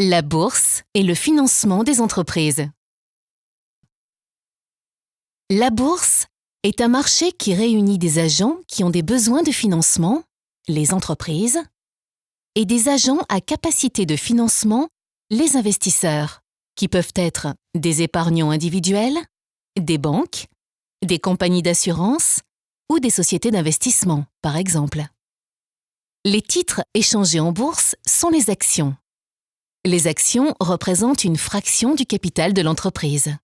La bourse et le financement des entreprises. La bourse est un marché qui réunit des agents qui ont des besoins de financement, les entreprises, et des agents à capacité de financement, les investisseurs, qui peuvent être des épargnants individuels, des banques, des compagnies d'assurance ou des sociétés d'investissement, par exemple. Les titres échangés en bourse sont les actions. Les actions représentent une fraction du capital de l'entreprise.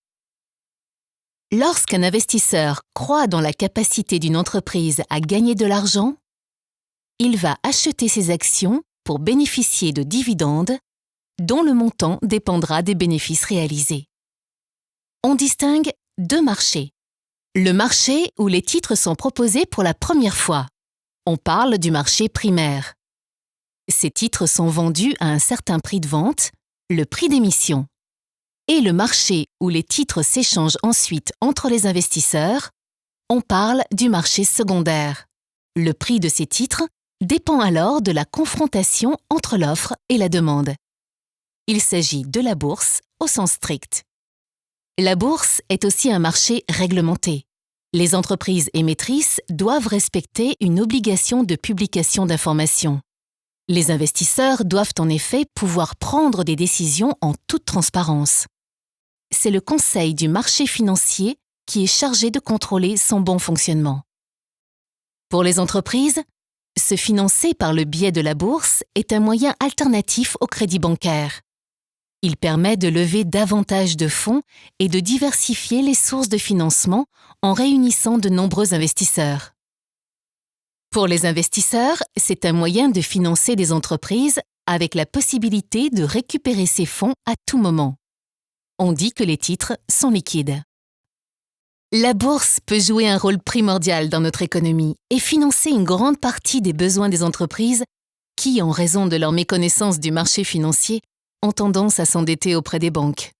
Lorsqu'un investisseur croit dans la capacité d'une entreprise à gagner de l'argent, il va acheter ses actions pour bénéficier de dividendes dont le montant dépendra des bénéfices réalisés. On distingue deux marchés. Le marché où les titres sont proposés pour la première fois. On parle du marché primaire. Ces titres sont vendus à un certain prix de vente, le prix d'émission. Et le marché où les titres s'échangent ensuite entre les investisseurs, on parle du marché secondaire. Le prix de ces titres dépend alors de la confrontation entre l'offre et la demande. Il s'agit de la bourse au sens strict. La bourse est aussi un marché réglementé. Les entreprises émettrices doivent respecter une obligation de publication d'informations. Les investisseurs doivent en effet pouvoir prendre des décisions en toute transparence. C'est le Conseil du marché financier qui est chargé de contrôler son bon fonctionnement. Pour les entreprises, se financer par le biais de la bourse est un moyen alternatif au crédit bancaire. Il permet de lever davantage de fonds et de diversifier les sources de financement en réunissant de nombreux investisseurs. Pour les investisseurs, c'est un moyen de financer des entreprises avec la possibilité de récupérer ces fonds à tout moment. On dit que les titres sont liquides. La bourse peut jouer un rôle primordial dans notre économie et financer une grande partie des besoins des entreprises qui, en raison de leur méconnaissance du marché financier, ont tendance à s'endetter auprès des banques.